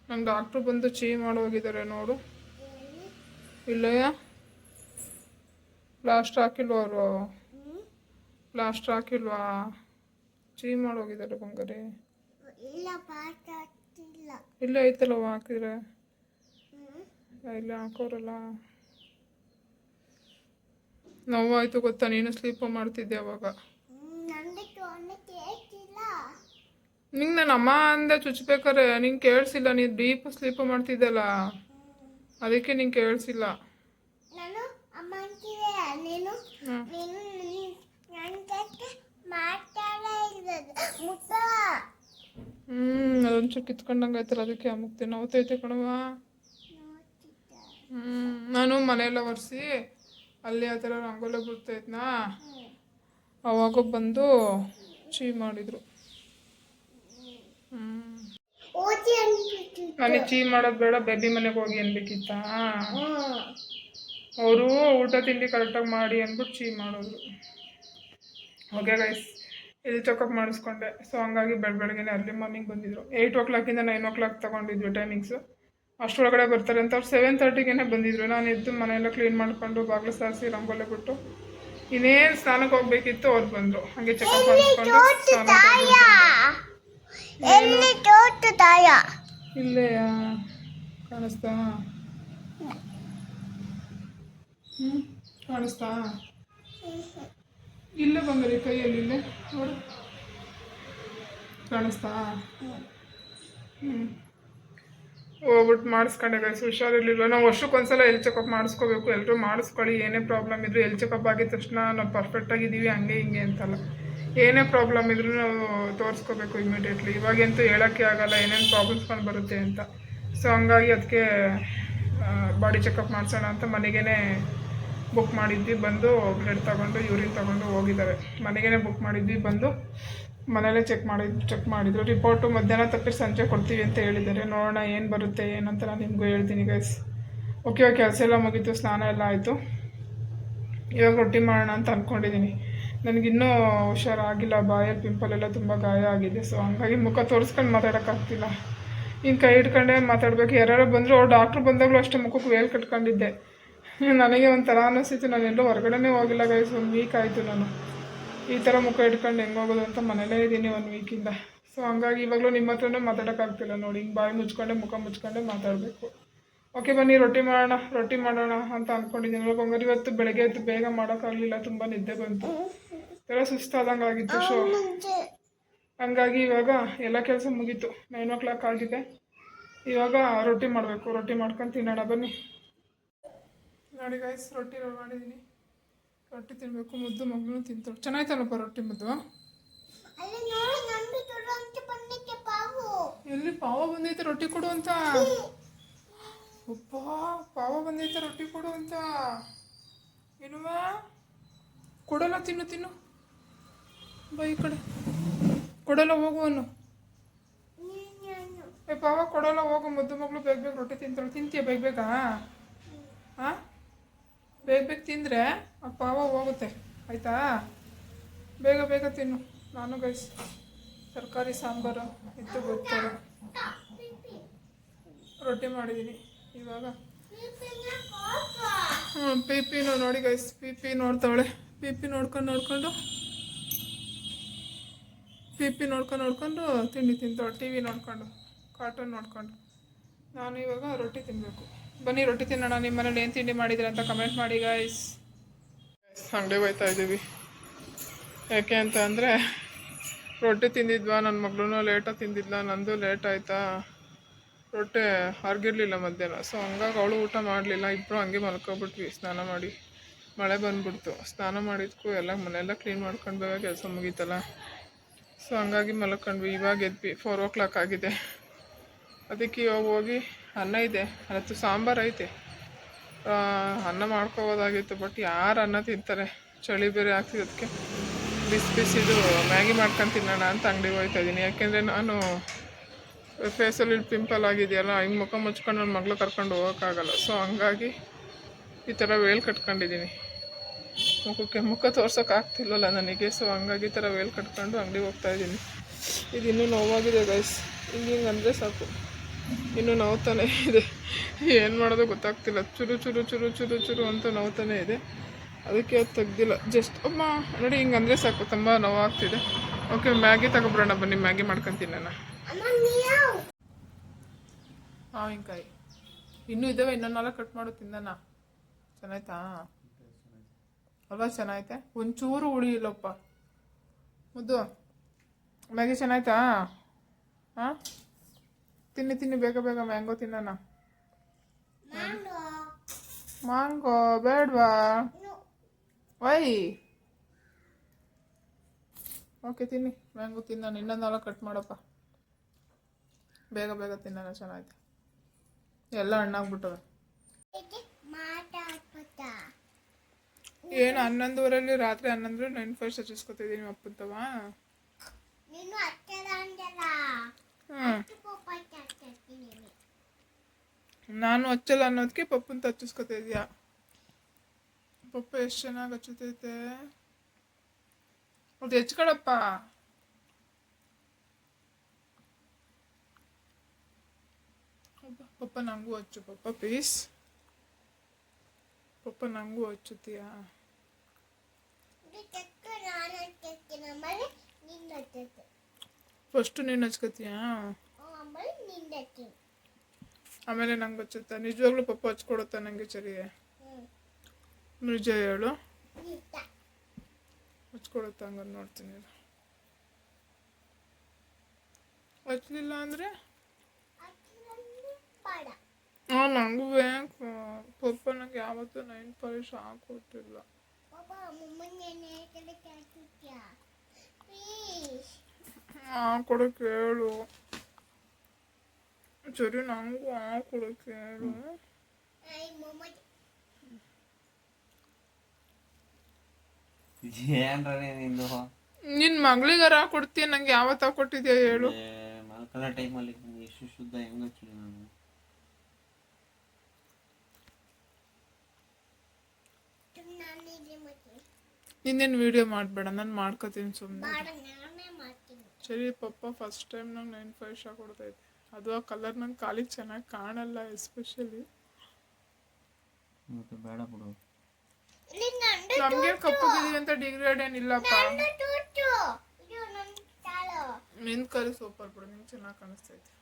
ನಂಗೆ ಡಾಕ್ಟ್ರು ಬಂದು ಚೀ ಮಾಡೋಗಿದ್ದಾರೆ ನೋಡು. ಇಲ್ಲಯ್ಯ, ಪ್ಲಾಸ್ಟರ್ ಹಾಕಿಲ್ವಾ ಅವರು? ಪ್ಲಾಸ್ಟರ್ ಹಾಕಿಲ್ವಾ? ಚೀ ಮಾಡೋಗಿದ್ದಾರೆ ಬಂಗಾರಿ. ಇಲ್ಲ ಐತಲ್ಲವ ಹಾಕಿದ್ರೆ. ಇಲ್ಲ ಹಾಕೋರಲ್ಲ. ನೋವಾಯ್ತು ಗೊತ್ತಾ? ನೀನು ಸ್ಲೀಪ್ ಮಾಡ್ತಿದ್ದೆ ಅವಾಗ. ನಿಂಗೆ ನನ್ನ ಅಮ್ಮ ಅಂದೆ ಚುಚ್ಬೇಕಾರೆ ನಿಂಗೆ ಕೇಳಿಸಿಲ್ಲ. ನೀನು ಡೀಪ್ ಸ್ಲೀಪ್ ಮಾಡ್ತಿದ್ದಲ್ಲ, ಅದಕ್ಕೆ ನಿಂಗೆ ಕೇಳಿಸಿಲ್ಲ. ಅದೊಂಚೂರು ಕಿತ್ಕೊಂಡಂಗೆ ಆಯ್ತಲ್ಲ, ಅದಕ್ಕೆ ಅಮುಕ್ತಿ ನೋವ್ತೈತೆ ಕಣವ. ನಾನು ಮನೆಯೆಲ್ಲ ಒರೆಸಿ ಅಲ್ಲಿ ಆ ಥರ ರಂಗೋಲಿ ಬಿಡ್ತಾಯಿದ್ನಾ, ಅವಾಗ ಬಂದು ಚೀ ಮಾಡಿದ್ರು. ನನಗೆ ಚೀ ಮಾಡೋದು ಬೇಡ, ಬೇಬಿ ಮನೆಗೆ ಹೋಗಿ ಅನ್ಬೇಕಿತ್ತ. ಅವರು ಊಟ ತಿಂಡಿ ಕರೆಕ್ಟಾಗಿ ಮಾಡಿ ಅಂದ್ಬಿಟ್ಟು ಚೀ ಮಾಡೋದು. ಓಕೆ ಗೈಸ್, ಇಲ್ಲಿ ಚೆಕಪ್ ಮಾಡಿಸ್ಕೊಂಡೆ. ಸೊ ಹಂಗಾಗಿ ಬೆಳಗ್ಗೆನೆ ಅರ್ಲಿ ಮಾರ್ನಿಂಗ್ ಬಂದಿದ್ರು. 8 o'clock 9 o'clock ತೊಗೊಂಡಿದ್ವಿ ಟೈಮಿಂಗ್ಸು. ಅಷ್ಟರೊಳಗಡೆ ಬರ್ತಾರೆ ಅಂತ ಅವ್ರು 7:30ಗೆ ಬಂದಿದ್ರು. ನಾನು ಎದ್ದು ಮನೆಯೆಲ್ಲ ಕ್ಲೀನ್ ಮಾಡಿಕೊಂಡು ಬಾಗಿಲು ಸಾರಿಸಿ ರಂಗೋಲಿ ಬಿಟ್ಟು ಇನ್ನೇನು ಸ್ನಾನಕ್ಕೆ ಹೋಗ್ಬೇಕಿತ್ತು, ಅವ್ರು ಬಂದರು. ಹಾಗೆ ಚೆಕಪ್ ಮಾಡಿಸ್ಕೊಂಡು ಇಲ್ಲೆಯಾ ಕಾಣಿಸ್ತಾ? ಕಾಣಿಸ್ತಾ? ಇಲ್ಲೇ ಬಂಗಾರಿ ಕೈಯಲ್ಲಿ ಇಲ್ಲೇ ನೋಡು, ಕಾಣಿಸ್ತಾ? ಹೋಗ್ಬಿಟ್ಟು ಮಾಡಿಸ್ಕೊಂಡೆ ಗೈಸ್. ಹುಷಾರಿರ್ಲಿಲ್ಲ. ನಾವು ವರ್ಷಕ್ಕೊಂದ್ಸಲ ಎಲ್ಲಿ ಚೆಕಪ್ ಮಾಡಿಸ್ಕೋಬೇಕು. ಎಲ್ಲರೂ ಮಾಡಿಸ್ಕೊಳ್ಳಿ. ಏನೇ ಪ್ರಾಬ್ಲಮ್ ಇದ್ದರೂ ಎಲ್ಲಿ ಚೆಕಪ್ ಆಗಿದ ತಕ್ಷಣ ನಾವು ಪರ್ಫೆಕ್ಟಾಗಿದ್ದೀವಿ ಹಂಗೆ ಹಿಂಗೆ ಅಂತಲ್ಲ. ಏನೇ ಪ್ರಾಬ್ಲಮ್ ಇದ್ರೂ ನಾವು ತೋರಿಸ್ಕೋಬೇಕು ಇಮಿಡಿಯೇಟ್ಲಿ. ಇವಾಗಂತೂ ಹೇಳೋಕ್ಕೆ ಆಗಲ್ಲ ಏನೇನು ಪ್ರಾಬ್ಲಮ್ಸ್ಕೊಂಡು ಬರುತ್ತೆ ಅಂತ. ಸೊ ಹಂಗಾಗಿ ಅದಕ್ಕೆ ಬಾಡಿ ಚೆಕಪ್ ಮಾಡಿಸೋಣ ಅಂತ ಮನೆಗೇ ಬುಕ್ ಮಾಡಿದ್ವಿ. ಬಂದು ಬ್ಲಡ್ ತೊಗೊಂಡು ಯೂರಿನ್ ತೊಗೊಂಡು ಹೋಗಿದ್ದಾರೆ. ಮನೆಗೇ ಬುಕ್ ಮಾಡಿದ್ವಿ. ಬಂದು ಮನೇಲೇ ಚೆಕ್ ಮಾಡಿದ್ರು. ರಿಪೋರ್ಟು ಮಧ್ಯಾಹ್ನ ತಪ್ಪಿ ಸಂಜೆ ಕೊಡ್ತೀವಿ ಅಂತ ಹೇಳಿದ್ದಾರೆ. ನೋಡೋಣ ಏನು ಬರುತ್ತೆ ಏನಂತ ನಾನು ನಿಮಗೂ ಹೇಳ್ತೀನಿ ಗೈಸ್. ಓಕೆ, ಕೆಲಸ ಎಲ್ಲ ಮುಗೀತು, ಸ್ನಾನ ಎಲ್ಲ ಆಯಿತು. ಇವಾಗ ರೊಟ್ಟಿ ಮಾಡೋಣ ಅಂತ ಅಂದ್ಕೊಂಡಿದ್ದೀನಿ. ನನಗಿನ್ನೂ ಹುಷಾರಾಗಿಲ್ಲ. ಬಾಯಲ್ಲಿ ಪಿಂಪಲ್ ಎಲ್ಲ ತುಂಬ ಗಾಯ ಆಗಿದೆ. ಸೊ ಹಂಗಾಗಿ ಮುಖ ತೋರಿಸ್ಕೊಂಡು ಮಾತಾಡೋಕ್ಕಾಗ್ತಿಲ್ಲ. ಇನ್ನು ಕೈ ಹಿಡ್ಕೊಂಡೆ ಮಾತಾಡಬೇಕು. ಯಾರು ಬಂದರೂ ಡಾಕ್ಟ್ರು ಬಂದಾಗಲೂ ಅಷ್ಟೇ ಮುಖಕ್ಕೆ ವೇಲ್ ಕಟ್ಕೊಂಡಿದ್ದೆ. ನನಗೆ ಒಂಥರ ಅನ್ನಿಸ್ತಿತ್ತು. ನಾನೆಲ್ಲೂ ಹೊರಗಡೆನೇ ಹೋಗಿಲ್ಲ ಗೈಸ್. 1 ವೀಕ್ ಆಯಿತು ನಾನು ಈ ಥರ ಮುಖ ಇಟ್ಕೊಂಡು ಹೆಂಗೆ ಹೋಗೋದು ಅಂತ ಮನೇಲೇ ಇದ್ದೀನಿ 1 ವೀಕಿಂದ. ಸೊ ಹಂಗಾಗಿ ಇವಾಗಲೂ ನಿಮ್ಮ ಹತ್ರನೇ ಮಾತಾಡೋಕ್ಕಾಗ್ತಿಲ್ಲ ನೋಡಿ. ಹಿಂಗೆ ಬಾಯಿ ಮುಚ್ಕೊಂಡೆ ಮುಖ ಮುಚ್ಕೊಂಡೆ ಮಾತಾಡಬೇಕು. ಓಕೆ, ಬನ್ನಿ ರೊಟ್ಟಿ ಮಾಡೋಣ ಅಂತ ಅಂದ್ಕೊಂಡಿದ್ದೀನಿ. ಬಂಗಾರ ಇವತ್ತು ಬೆಳಗ್ಗೆ ಎದ್ದು ಬೇಗ ಮಾಡೋಕ್ಕಾಗಲಿಲ್ಲ. ತುಂಬ ನಿದ್ದೆ ಬಂತು, ಎಲ್ಲ ಸುಸ್ತಾದಂಗೆ ಆಗಿತ್ತು ಶೋ. ಹಂಗಾಗಿ ಇವಾಗ ಎಲ್ಲ ಕೆಲಸ ಮುಗೀತು. 9 o'clock ಆಗಿದೆ. ಇವಾಗ ರೊಟ್ಟಿ ಮಾಡಬೇಕು. ರೊಟ್ಟಿ ಮಾಡ್ಕೊಂಡು ತಿನ್ನೋಣ ಬನ್ನಿ. ನೋಡಿ ಗೈಸ್, ರೊಟ್ಟಿ ಮಾಡಿದ್ದೀನಿ. ರೊಟ್ಟಿ ತಿನ್ನಬೇಕು. ಮುದ್ದು ಮಗನೂ ತಿಂತಾಳೆ. ಚೆನ್ನಾಯ್ತಲ್ಲಪ್ಪ ರೊಟ್ಟಿ ಮುದ್ದು? ಎಲ್ಲಿ ಪಾವ ಬಂದೈತೆ ರೊಟ್ಟಿ ಕೊಡು ಅಂತ? ಅಪ್ಪ, ಪಾವ ಬಂದೈತೆ ರೊಟ್ಟಿ ಕೊಡು ಅಂತ. ಏನುವ ಕೊಡಲ್ಲ? ತಿನ್ನು ಬೈ ಕಡೆ ಕೊಡಲ್ಲ, ಹೋಗುವನು. ಪಾವ ಕೊಡಲ್ಲ, ಹೋಗು. ಮುದ್ದು ಮಗಳು ಬೇಗ ರೊಟ್ಟಿ ತಿಂತಾಳೆ. ತಿಂತೀಯ ಬೇಗ? ಹಾಂ, ಬೇಗ ತಿಂದರೆ ಆ ಪಾವ ಹೋಗುತ್ತೆ, ಆಯಿತಾ? ಬೇಗ ತಿನ್ನು. ನಾನು ಗೈಸ್ ತರಕಾರಿ ಸಾಂಬಾರು ಇತ್ತು ಗೊತ್ತಲ್ಲ, ರೊಟ್ಟಿ ಮಾಡಿದ್ದೀನಿ ಇವಾಗ. ಪಿಪಿನೂ ನೋಡಿ ಗೈಸ್, ಪಿಪಿ ನೋಡ್ತಾವಳೆ. ಪಿಪಿ ನೋಡ್ಕೊಂಡು ತಿಂಡಿ ತಿಂತಾವಳೆ. ಟಿ ವಿ ನೋಡ್ಕೊಂಡು, ಕಾರ್ಟೂನ್ ನೋಡ್ಕೊಂಡು. ನಾನು ಇವಾಗ ರೊಟ್ಟಿ ತಿನ್ನಬೇಕು. ಬನ್ನಿ ರೊಟ್ಟಿ ತಿನ್ನೋಣ. ನಿಮ್ಮ ಮನೇಲಿ ಏನು ತಿಂಡಿ ಮಾಡಿದ್ರೆ ಅಂತ ಕಮೆಂಟ್ ಮಾಡಿ ಗೈಸ್. ಅಂಗಡಿಗೆ ಹೋಗ್ತಾ ಇದ್ದೀವಿ. ಯಾಕೆ ಅಂತ ಅಂದರೆ ರೊಟ್ಟಿ ತಿಂದಿದ್ವಾ, ನನ್ನ ಮಗಳೂ ಲೇಟಾಗಿ ತಿಂದಿದ್ಲ, ನಂದು ಲೇಟ್ ಆಯಿತಾ, ರೊಟ್ಟಿ ಹರ್ಗಿರ್ಲಿಲ್ಲ ಮಧ್ಯಾಹ್ನ. ಸೊ ಹಂಗಾಗಿ ಅವಳು ಊಟ ಮಾಡಲಿಲ್ಲ. ಇಬ್ಬರು ಹಂಗೆ ಮಲ್ಕೊಬಿಟ್ವಿ. ಸ್ನಾನ ಮಾಡಿ ಮಳೆ ಬಂದುಬಿಡ್ತು. ಸ್ನಾನ ಮಾಡಿದ್ಕು ಎಲ್ಲ ಮನೆಯೆಲ್ಲ ಕ್ಲೀನ್ ಮಾಡ್ಕೊಂಡು ಬೇಗ ಕೆಲಸ ಮುಗೀತಲ್ಲ. ಸೊ ಹಂಗಾಗಿ ಮಲ್ಕೊಂಡ್ವಿ. ಇವಾಗ ಎದ್ವಿ. 4 o'clock ಆಗಿದೆ. ಅದಕ್ಕೆ ಇವಾಗ ಹೋಗಿ ಅನ್ನ ಇದೆ, ಅದತ್ತು ಸಾಂಬಾರು ಐತೆ, ಅನ್ನ ಮಾಡ್ಕೋಬೋದಾಗಿತ್ತು. ಬಟ್ ಯಾರು ಅನ್ನ ತಿಂತಾರೆ? ಚಳಿ ಬೇರೆ ಆಗ್ತಿದೆ. ಅದಕ್ಕೆ ಬಿಸಿದು ಮ್ಯಾಗಿ ಮಾಡ್ಕೊಂಡು ತಿನ್ನೋಣ ಅಂತ ಅಂಗಡಿಗೆ ಹೋಗ್ತಾ ಇದ್ದೀನಿ. ಯಾಕೆಂದರೆ ನಾನು ಫೇಸಲ್ಲಿ ಪಿಂಪಲ್ ಆಗಿದೆಯಲ್ಲ, ಹಿಂಗೆ ಮುಖ ಮುಚ್ಕೊಂಡು ನನ್ನ ಮಗಳು ಕರ್ಕೊಂಡು ಹೋಗೋಕ್ಕಾಗಲ್ಲ. ಸೊ ಹಂಗಾಗಿ ಈ ಥರ ವೇಲ್ ಕಟ್ಕೊಂಡಿದ್ದೀನಿ. ಮುಖ ತೋರ್ಸೋಕ್ಕಾಗ್ತಿಲ್ವಲ್ಲ ನನಗೆ. ಸೊ ಹಂಗಾಗಿ ಈ ಥರ ವೇಲ್ ಕಟ್ಕೊಂಡು ಅಂಗಡಿಗೆ ಹೋಗ್ತಾಯಿದ್ದೀನಿ. ಇದು ಇನ್ನೂ ನೋವಾಗಿದೆ ಗೈಸ್. ಹಿಂಗೆ ಅಂದರೆ ಸಾಕು. ಇನ್ನು ನೋವ್ತಾನೆ ಇದೆ, ಏನು ಮಾಡೋದು ಗೊತ್ತಾಗ್ತಿಲ್ಲ. ಚುರು ಚುರು ಚುರು ಚುರು ಚುರು ಅಂತ ನೋವ್ತಾನೆ ಇದೆ. ಅದಕ್ಕೆ ಅದು ತೆಗ್ದಿಲ್ಲ. ಜಸ್ಟ್ ಅಮ್ಮ ನೋಡಿ, ಹಿಂಗೆ ಅಂದರೆ ಸಾಕು, ತುಂಬ ನೋವಾಗ್ತಿದೆ. ಓಕೆ, ಮ್ಯಾಗಿ ತಗೊಬಿಡೋಣ ಬನ್ನಿ, ಮ್ಯಾಗಿ ಮಾಡ್ಕೊತೀನಿ ನಾನು. ಮಾವಿನಕಾಯಿ ಇನ್ನೂ ಇದ್ದಾವೆ, ಇನ್ನೊಂದು 4 ಕಟ್ ಮಾಡು ತಿಂದನ. ಚೆನ್ನಾಯ್ತಾ ಅಲ್ವಾ? ಚೆನ್ನಾಯ್ತೆ, ಒಂಚೂರು ಹುಳಿ ಇಲ್ಲಪ್ಪ. ಮುದ್ದು ಮ್ಯಾಗಿ ಚೆನ್ನಾಯ್ತಾ? ಹಾಂ, ತಿನ್ನಿ ತಿನ್ನಿ, ಬೇಗ ಬೇಗ ಮ್ಯಾಂಗೋ ತಿನ್ನೋಣ. ಮ್ಯಾಂಗೋ ಬೇಡವಾ? ವೈ? ಓಕೆ ತಿನ್ನಿ, ಮ್ಯಾಂಗೋ ತಿನ್ನೋಣ. ಇನ್ನೊಂದು 4 ಕಟ್ ಮಾಡಪ್ಪ, ಬೇಗ ಬೇಗ ತಿನ್ನೋಣ. ಚೆನ್ನಾಯ್ತು, ಎಲ್ಲ ಹಣ್ಣಾಗ್ಬಿಟ್ಟವೆ. ಏನು 11:30 ರಾತ್ರಿ 11 9 ಹಚ್ಚಿಸ್ಕೊತಿದ್ದೀನಿ ಅಪ್ಪಂತವ. ನಾನು ಹಚ್ಚಲ್ಲ ಅನ್ನೋದಕ್ಕೆ ಪಪ್ಪಂತ ಹಚ್ಚಿಸ್ಕೊತಾ ಇದೀಯಾ? ಪಪ್ಪ ಎಷ್ಟು ಚೆನ್ನಾಗಿ ಹಚ್ಚುತ್ತೈತೆ. ಅದು ಹೆಚ್ಕೊಳಪ್ಪ. ಪಪ್ಪ ನಂಗೂ ಹಚ್ಚು ಪಪ್ಪ ಪ್ಲೀಸ್. ಪಪ್ಪ ನಂಗೂ ಹಚ್ಚುತ್ತೀಯಾ? ಫಸ್ಟು ನೀನು ಹಚ್ಕೋತೀಯಾ, ಆಮೇಲೆ ನಂಗೆ ಹಚ್ಚುತ್ತಾ? ನಿಜವಾಗ್ಲೂ ಪಪ್ಪ ಹಚ್ಕೊಡುತ್ತಾ ನನಗೆ? ಸರಿ ನಿಜ ಹೇಳು, ಹಚ್ಕೊಡುತ್ತಾ? ಹಂಗಾರೆ ನೋಡ್ತೀನಿ. ಹಚ್ಚಲಿಲ್ಲ ಅಂದರೆ ಹಾಂ, ನನಗೂ ಬೇಕು. ಪಪ್ಪ ನಂಗೆ ಯಾವತ್ತೂ 9 ಪಾಲಿಶ್ ಹಾಕೊಟ್ಟಿಲ್ಲ. ಹಾಕೊಡಕ್ಕೆ ಹೇಳು. ಸರಿ, ನನಗೂ ಹಾಕೊಡಕ್ಕೆ ಹೇಳು. ನಿನ್ನ ಮಗಳಿಗಾರ ಹಾಕೊಡ್ತೀಯ? ನಂಗೆ ಯಾವತ್ತು ಹಾಕೊಟ್ಟಿದ್ಯಾ ಹೇಳು? ಟೈಮಲ್ಲಿ ಎಷ್ಟು ಶುದ್ಧ ಹೆಂಗ ನಾನು ನಿನ್ನೇನು ವಿಡಿಯೋ ಮಾಡಬೇಡ, ನಾನು ಮಾಡ್ಕೋತೀನಿ ಸುಮ್ಮನೆ. ಸರಿ ಪಪ್ಪ ಫಸ್ಟ್ ಟೈಮ್ ನಂಗೆ 9 ಪಾಲಿಶ್ ಹಾಕೊಡ್ತೈತೆ. ಅದು ಆ ಕಲರ್ ನಂಗೆ ಕಾಲಿಗೆ ಚೆನ್ನಾಗಿ ಕಾಣಲ್ಲ, ಎಸ್ಪೆಷಲಿ. ಬೇಡ ಬಿಡು, ನಮಗೆ ಕಪ್ಪಗಿದೀವಿ ಅಂತ ಡಿಗ್ರೇಡ್ ಏನಿಲ್ಲಪ್ಪ. ನಿನ್ ಕರಿ ಸೂಪರ್ ಬಿಡು, ನಿಂಗೆ ಚೆನ್ನಾಗಿ ಕಾಣಿಸ್ತೈತೆ.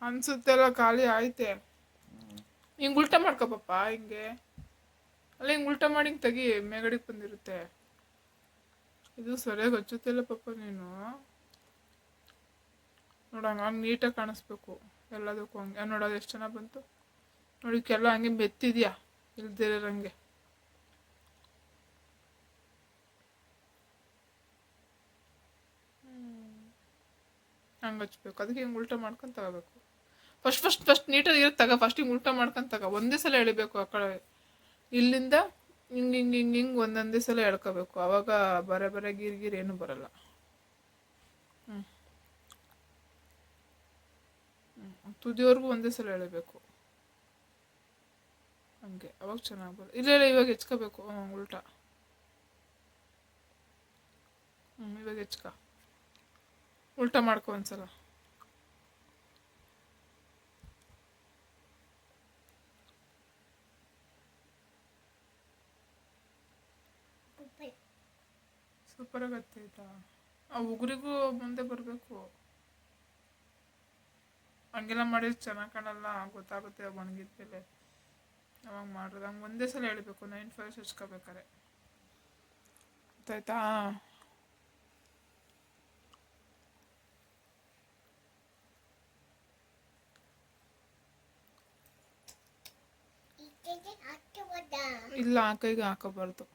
ಅನ್ಸುತ್ತೆಲ್ಲ ಖಾಲಿ ಆಯ್ತೆ. ಹಿಂಗೆ ಉಲ್ಟಾ ಮಾಡ್ಕೊಪಪ್ಪ, ಹಿಂಗೆ ಅಲ್ಲ, ಹಿಂಗೆ ಉಲ್ಟಾ ಮಾಡಿ ಹಿಂಗೆ ತೆಗಿ, ಮೇಗಡಿಗೆ ಬಂದಿರುತ್ತೆ. ಇದು ಸರಿಯಾಗಿ ಹಚ್ಚುತ್ತಿಲ್ಲ ಪಪ್ಪ ನೀನು. ನೋಡಂಗ ಹಂಗೆ ನೀಟಾಗಿ ಕಾಣಿಸ್ಬೇಕು ಎಲ್ಲದಕ್ಕೂ. ಹಂಗೆ ನೋಡೋದು ಎಷ್ಟು ಚೆನ್ನಾಗಿ ಬಂತು ನೋಡಿಕ್ಕೆಲ್ಲ. ಹಂಗೆ ಬೆತ್ತಿದ್ಯಾ ಇಲ್ದಿರಂಗೆ. ಹಂಗೆ ಹಚ್ಬೇಕು, ಅದಕ್ಕೆ ಹಿಂಗೆ ಉಲ್ಟಾ ಮಾಡ್ಕೊಂಡು ತಗೋಬೇಕು. ಫಸ್ಟ್ ನೀಟಾಗಿ ಇರುತ್ತೆ ತಗೋ. ಫಸ್ಟ್ ಹಿಂಗೆ ಉಲ್ಟಾ ಮಾಡ್ಕೊಂಡು ತಗೋ. ಒಂದೇ ಸಲ ಎಳಿಬೇಕು ಆ ಕಡೆ, ಇಲ್ಲಿಂದ ಹಿಂಗೆ ಹಿಂಗೆ ಹಿಂಗೆ ಹಿಂಗೆ ಒಂದೊಂದೇ ಸಲ ಎಳ್ಕೋಬೇಕು. ಆವಾಗ ಬರೆ ಗೀರ್ ಏನೂ ಬರಲ್ಲ. ತುದಿವರೆಗೂ ಒಂದೇ ಸಲ ಎಳಿಬೇಕು, ಹಂಗೆ ಅವಾಗ ಚೆನ್ನಾಗಿ ಬರುತ್ತೆ. ಇಲ್ಲ ಇವಾಗ ಹೆಚ್ಕೋಬೇಕು. ಉಲ್ಟಾ. ಇವಾಗ ಹೆಚ್ಕ, ಉಲ್ಟಾ ಮಾಡ್ಕೊ ಒಂದ್ಸಲ. ಸೂಪರಾಗಿ ಹತ್ತೈತಾ? ಆ ಉಗುರಿಗೂ ಮುಂದೆ ಬರಬೇಕು. ಹಂಗೆಲ್ಲ ಮಾಡಿದ್ರೆ ಚೆನ್ನಾಗಿ ಕಾಣಲ್ಲ, ಗೊತ್ತಾಗುತ್ತೆ ಒಣಗಿದ್ಮೇಲೆ. ಅವಾಗ ಮಾಡೋದು ಹಂಗೆ ಒಂದೇ ಸಲ ಎಳಿಬೇಕು. 9 ಪಾಲಿಶ್ ಹಚ್ಕೋಬೇಕಾರೆ ಗೊತ್ತಾಯ್ತಾ? ಇಲ್ಲ, ಆ ಕೈಗೆ ಹಾಕೋಬಾರ್ದು.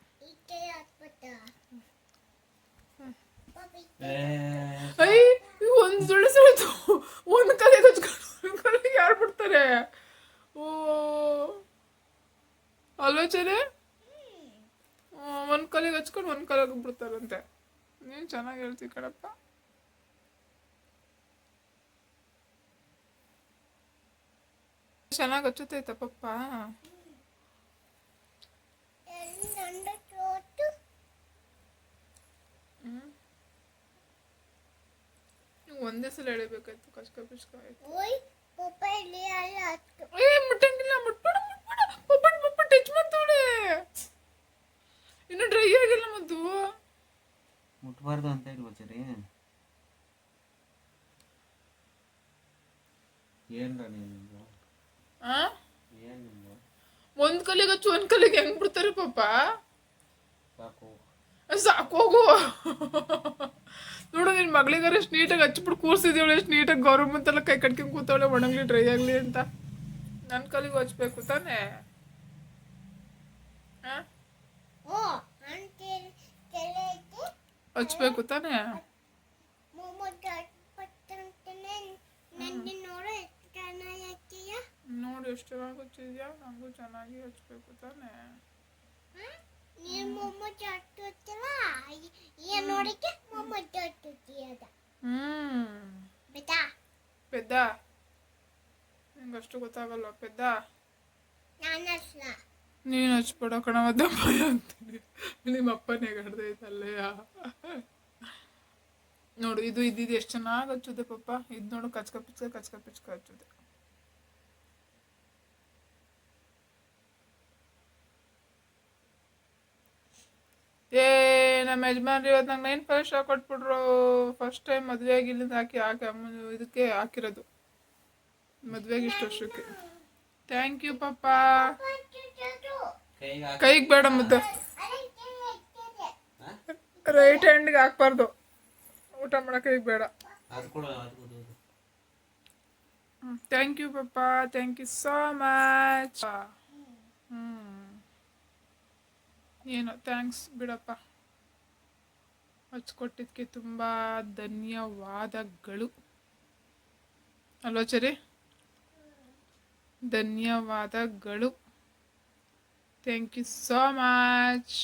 ಒಂದು ಸುಳಿಸೋದು ಒಂದು ಕಲೆಗೆ ಹಚ್ಕೊಂಡು ಒಂದು ಕಲೆಗೆ ಯಾರು ಬಿಡ್ತಾರೆ? ಓ ಆಲೋಚನೆ. ಒಂದು ಕಲೆಗೆ ಹಚ್ಕೊಂಡು ಒಂದು ಕಲೆಗೆ ಬಿಡ್ತಾರಂತೆ. ನೀನು ಚೆನ್ನಾಗಿ ಹೇಳ್ತೀವಿ ಕಣಪ್ಪ. ಚೆನ್ನಾಗಿ ಹಚ್ಚುತ್ತೈತ ಪಪ್ಪ. ನೀವು ಒಂದೇ ಸಲ ಎಳಿಬೇಕಾಯ್ತು, ಕಚ್ಕ ಪಿಚ್ಕ ಆಯ್ತು. ಏ ಮುಟ್ಟಂಗಿಲ್ಲ, ಮುಟ್ಬೇಡ ಮುಟ್ಬೇಡ, ಪಪ್ಪನ್ ಪಪ್ಪ ಟಚ್ ಮಾಡ್ತಾವಳೆ. ಇನ್ನು ಡ್ರೈ ಆಗಿಲ್ಲ ಮತ್ತು. ಮುಟ್ಬಾರ್ದು ಅಂತ ಹೇಳ್ಬೋಚರಿ. ಏನ್ರ ನಿಮ್ದು ಆ ಏನ್ ನಿಮ್ದು ಒಂದ್ ಕಲಿಗೆ ಹಚ್ಚು, ಒಂದ್ ಕಲಿಗೆ ಹೆಂಗ್ ಬಿಡ್ತಾರೆ ಪಾಪ. ಸಾಕು. ಸಾಕೋಗು. ನೋಡು ನಿನ್ ಮಗಳಿಗಾರ ಎಷ್ಟು ನೀಟಾಗಿ ಹಚ್ಬಿಟ್ಟು ಕೂರ್ಸಿದೀವಳೆ, ಎಷ್ಟು ನೀಟಾಗಿ ಗೌರಮ್ಮ ಎಲ್ಲ ಕೈ ಕಟ್ಕೊಂಡ್ ಕೂತವಳೆ, ಒಣಗ್ಲಿ ಡ್ರೈ ಆಗ್ಲಿ ಅಂತ. ನನ್ನ ಕಲಿಗೂ ಹಚ್ಬೇಕು ತಾನೇ. ಹಚ್ಬೇಕು ತಾನೇ. ನೋಡಿ ಎಷ್ಟು ಚೆನ್ನಾಗಿ ಹಚ್ಚಿದ್ಯಾ, ನಂಗೂ ಚೆನ್ನಾಗಿ ಹಚ್ಬೇಕು ತಾನೇ. ಪೆದ್ದ ನಿಂಗಷ್ಟು ಗೊತ್ತಾಗಲ್ಲ ಪೆದ್ದ. ನೀನು ಹಚ್ಬೇಡ ಕಣವ, ದಮ್ಮಯ್ಯ ಅಂತೀನಿ. ನಿಮ್ಮ ಅಪ್ಪನೇ ಗಡ್ದೈತಲ್ಲಯ್ಯ. ನೋಡು ಇದು ಇದ್ದಿದ್ದು ಎಷ್ಟು ಚೆನ್ನಾಗಿ ಹಚ್ಚುತ್ತೆ ಪಪ್ಪ. ಇದು ನೋಡು ಕಚ್ಕ ಪಿಚ್ಕ ಹಚ್ಚುತ್ತೆ. ಏ ನಮ್ಮ ಯಜಮಾನ್ರಿ ಇವತ್ತು ನಂಗೆ ನೈನ್ ಫೈವ್ ಸ್ಟಾರ್ ಕೊಟ್ಬಿಟ್ರು. ಫಸ್ಟ್ ಟೈಮ್ ಮದುವೆಯಾಗಿ ಇಲ್ಲಿಂದ ಹಾಕಿ ಇದಕ್ಕೆ ಹಾಕಿರೋದು, ಮದುವೆಗೆ ಇಷ್ಟು ವರ್ಷಕ್ಕೆ. ಥ್ಯಾಂಕ್ ಯು ಪಪ್ಪ. ಕೈಗೆ ಬೇಡ ಮುದ್ದು, ರೈಟ್ ಹ್ಯಾಂಡ್ಗೆ ಹಾಕ್ಬಾರ್ದು, ಊಟ ಮಾಡೋಕೆ ಕೈಗೆ ಬೇಡ. ಥ್ಯಾಂಕ್ ಯು ಪಪ್ಪ, ಥ್ಯಾಂಕ್ ಯು ಸೋ ಮಚ್. ಏನೋ ಥ್ಯಾಂಕ್ಸ್ ಬಿಡಪ್ಪ, ಹಚ್ಕೊಟ್ಟಿದ್ದಕ್ಕೆ ತುಂಬ ಧನ್ಯವಾದಗಳು ಅಲ್ವಾ ಚರಿ. ಧನ್ಯವಾದಗಳು, ಥ್ಯಾಂಕ್ ಯು ಸೋ ಮಚ್.